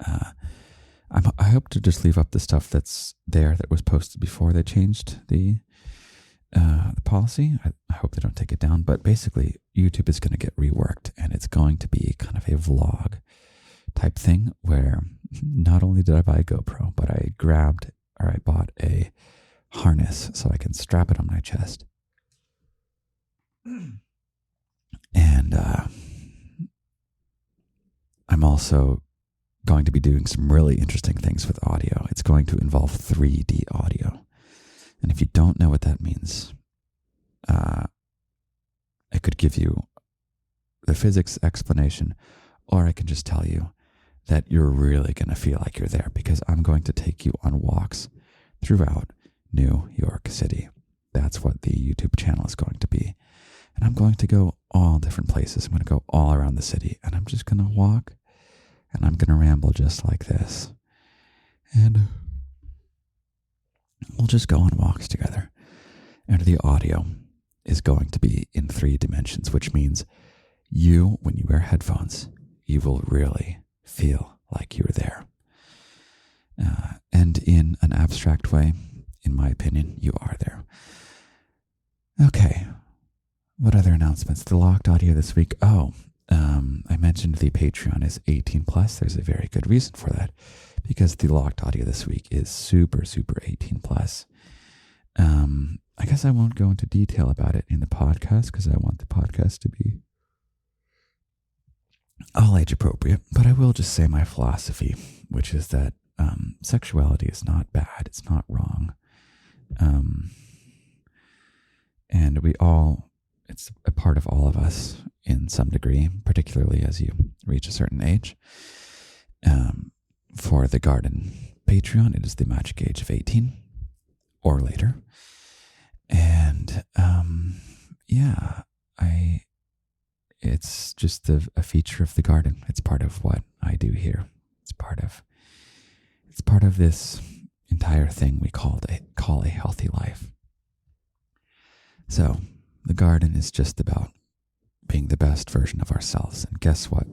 I hope to just leave up the stuff that's there that was posted before they changed the policy. I hope they don't take it down, but basically YouTube is going to get reworked, and it's going to be kind of a vlog type thing where not only did I buy a GoPro, but I bought a harness so I can strap it on my chest. And I'm also going to be doing some really interesting things with audio. It's going to involve 3D audio. And if you don't know what that means, I could give you the physics explanation, or I can just tell you that you're really going to feel like you're there, because I'm going to take you on walks throughout New York City. That's what the YouTube channel is going to be. And I'm going to go all different places. I'm going to go all around the city, and I'm just going to walk, and I'm going to ramble just like this. And we'll just go on walks together. And the audio is going to be in 3 dimensions, which means when you wear headphones, you will really feel like you're there. And in an abstract way, in my opinion, you are there. Okay. What other announcements? The locked audio this week. I mentioned the Patreon is 18 plus. There's a very good reason for that, because the locked audio this week is super, super 18 plus. I guess I won't go into detail about it in the podcast because I want the podcast to be all age appropriate. But I will just say my philosophy, which is that sexuality is not bad. It's not wrong. And it's a part of all of us in some degree, particularly as you reach a certain age. For the Garden Patreon, it is the magic age of 18 or later. And it's just a feature of the garden. It's part of what I do here. It's part of this entire thing we call a healthy life. So the garden is just about being the best version of ourselves. And guess what?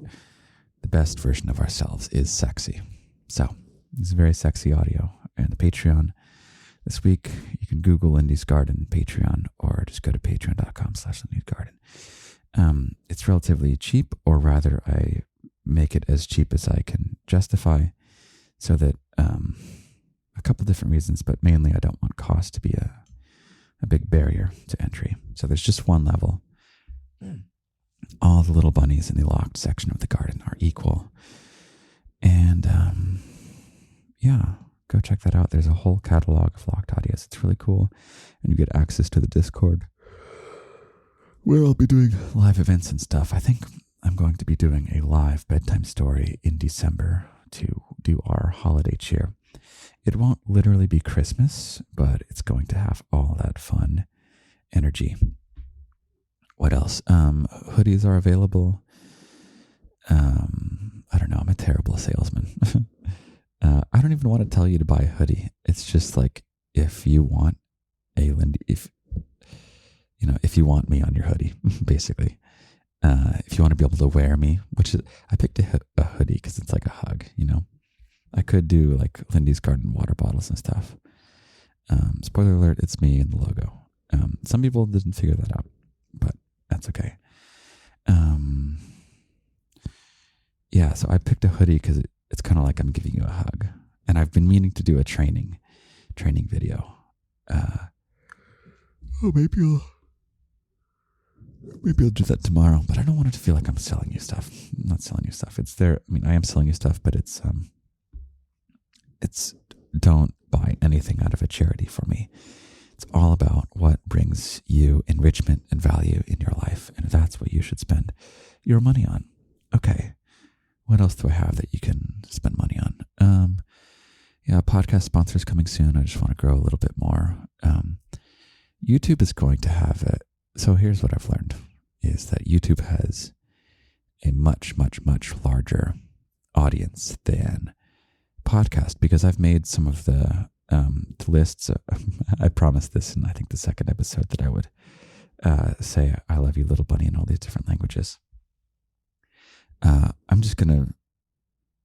The best version of ourselves is sexy. So it's very sexy audio. And the Patreon this week, you can Google Lindy's Garden Patreon, or just go to patreon.com/Lindy'sGarden. It's relatively cheap, or rather I make it as cheap as I can justify, so that a couple different reasons, but mainly I don't want cost to be a big barrier to entry. So there's just one level. All the little bunnies in the locked section of the garden are equal. And go check that out. There's a whole catalog of locked audios. It's really cool. And you get access to the Discord, where I'll be doing live events and stuff. I think I'm going to be doing a live bedtime story in December to do our holiday cheer. It won't literally be Christmas, but it's going to have all that fun energy. What else? Hoodies are available. I don't know. I'm a terrible salesman. I don't even want to tell you to buy a hoodie. It's just like, if you want a Lindy, if you want me on your hoodie, basically, if you want to be able to wear me, I picked a hoodie because it's like a hug, I could do like Lindy's Garden water bottles and stuff. Spoiler alert, it's me and the logo. Some people didn't figure that out, but that's okay. So I picked a hoodie because it's kind of like I'm giving you a hug. And I've been meaning to do a training video. Maybe I'll do that tomorrow, but I don't want it to feel like I'm selling you stuff. I'm not selling you stuff. It's there. I mean, I am selling you stuff, but it's don't buy anything out of a charity for me. It's all about what brings you enrichment and value in your life. And that's what you should spend your money on. Okay. What else do I have that you can spend money on? Podcast sponsors coming soon. I just want to grow a little bit more. YouTube is going to have it. So here's what I've learned is that YouTube has a much, much, much larger audience than podcast, because I've made some of the lists. I promised this in, I think, the second episode that I would say I love you, little bunny, in all these different languages. I'm just going to,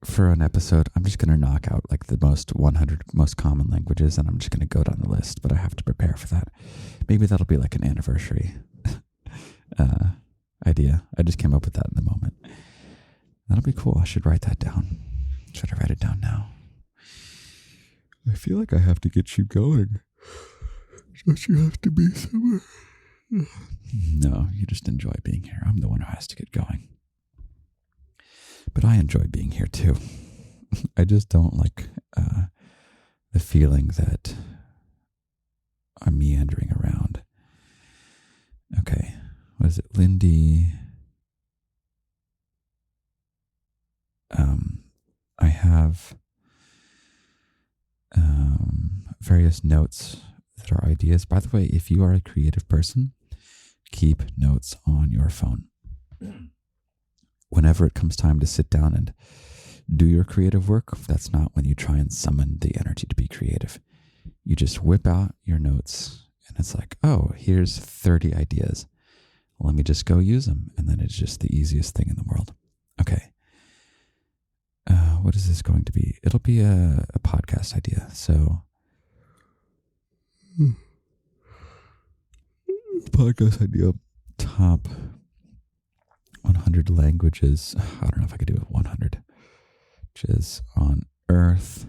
for an episode, I'm just going to knock out like the 100 most common languages, and I'm just going to go down the list, but I have to prepare for that. Maybe that'll be like an anniversary idea. I just came up with that in the moment. That'll be cool. I should write that down. Should I write it down now? I feel like I have to get you going. Don't you have to be somewhere? No, you just enjoy being here. I'm the one who has to get going. But I enjoy being here too. I just don't like the feeling that I'm meandering around. Okay, what is it? Lindy. I have various notes that are ideas. By the way, if you are a creative person, keep notes on your phone. Whenever it comes time to sit down and do your creative work, that's not when you try and summon the energy to be creative. you just whip out your notes and it's like, oh, here's 30 ideas. Let me just go use them. And then it's just the easiest thing in the world. Okay. What is this going to be? It'll be a podcast idea. So, podcast idea. Top 100 languages. I don't know if I could do it 100. Which is on Earth.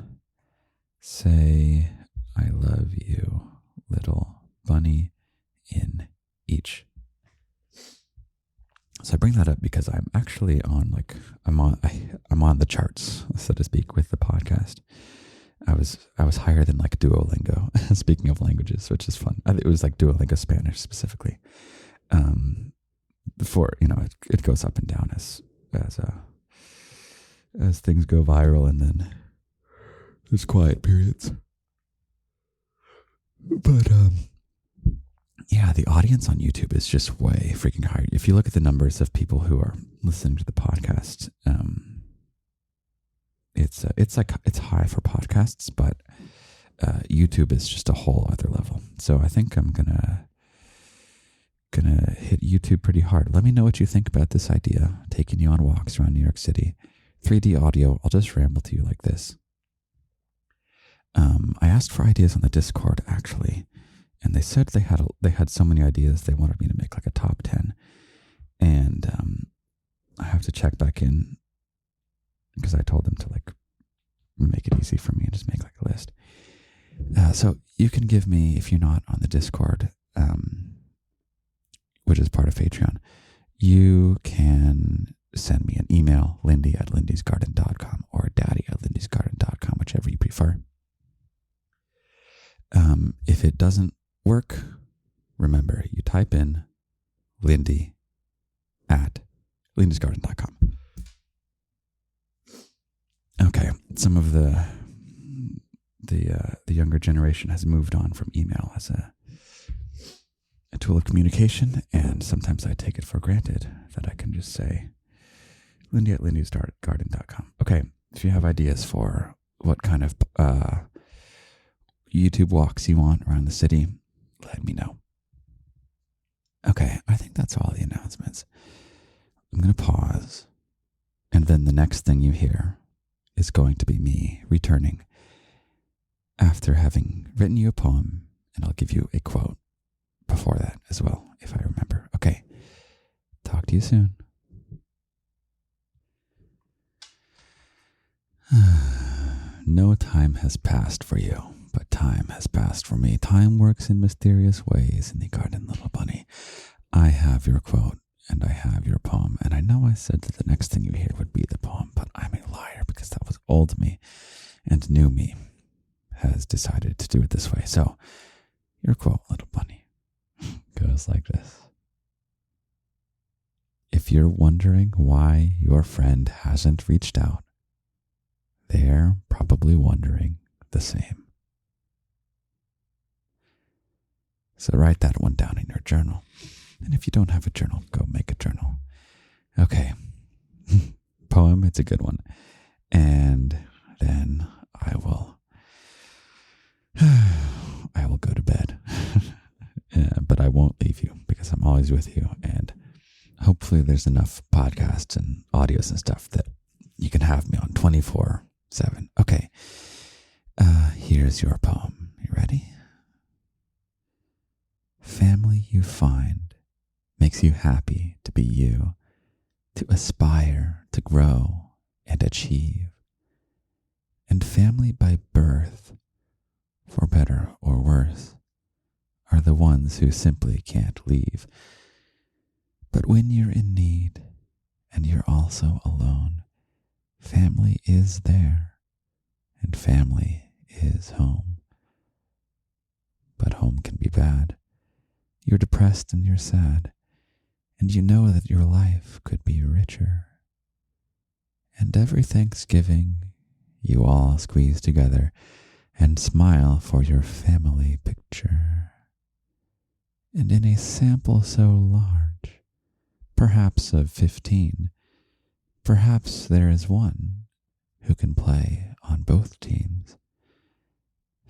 Say, I love you, little bunny, in each. So I bring that up because I'm actually on I'm on the charts, so to speak, with the podcast. I was higher than Duolingo. Speaking of languages, which is fun. It was Duolingo Spanish specifically. Before it goes up and down as things go viral, and then there's quiet periods. But yeah, the audience on YouTube is just way freaking high. If you look at the numbers of people who are listening to the podcast, it's high for podcasts, but YouTube is just a whole other level. So I think I'm gonna hit YouTube pretty hard. Let me know what you think about this idea, taking you on walks around New York City. 3D audio. I'll just ramble to you like this. I asked for ideas on the Discord actually, and they said they had so many ideas they wanted me to make a top 10, and I have to check back in because I told them to make it easy for me and just make a list. So you can give me, if you're not on the Discord, which is part of Patreon, you can send me an email, lindy@lindysgarden.com or daddy@lindysgarden.com, whichever you prefer. If it doesn't work, remember, you type in lindy@lindysgarden.com. Okay, some of the younger generation has moved on from email as a tool of communication, and sometimes I take it for granted that I can just say lindy@lindysgarden.com. Okay, if you have ideas for what kind of YouTube walks you want around the city, let me know. Okay, I think that's all the announcements. I'm going to pause, and then the next thing you hear is going to be me returning after having written you a poem, and I'll give you a quote before that as well, if I remember. Okay, talk to you soon. No time has passed for you, but time has passed for me. Time works in mysterious ways in the garden, little bunny. I have your quote, and I have your poem, and I know I said that the next thing you hear would be the poem, but I'm a liar because that was old me, and new me has decided to do it this way. So, your quote, little bunny, goes like this. If you're wondering why your friend hasn't reached out, they're probably wondering the same. So write that one down in your journal. And if you don't have a journal, go make a journal. Okay. Poem, it's a good one. And then I will go to bed. But I won't leave you because I'm always with you. And hopefully there's enough podcasts and audios and stuff that you can have me on 24/7. Okay. Here's your poem. You ready? Family you find makes you happy to be you, to aspire, to grow, and achieve. And family by birth, for better or worse, are the ones who simply can't leave. But when you're in need, and you're also alone, family is there, and family is home. But home can be bad. You're depressed and you're sad, and you know that your life could be richer. And every Thanksgiving, you all squeeze together and smile for your family picture. And in a sample so large, perhaps of 15, perhaps there is one who can play on both teams.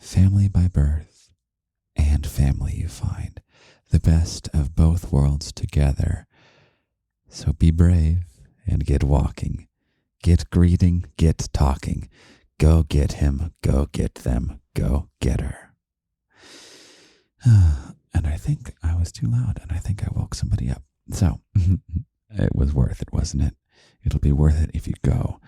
family by birth and family you find, the best of both worlds together. So be brave and get walking, get greeting, get talking. Go get him, go get them, go get her. And I think I was too loud, and I think I woke somebody up. So, it was worth it, wasn't it? It'll be worth it if you go.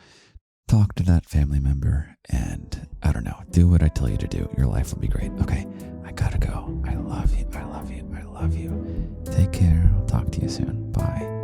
Talk to that family member and, I don't know, do what I tell you to do. Your life will be great. Okay, I gotta go. I love you. I love you. I love you. Take care. I'll talk to you soon. Bye.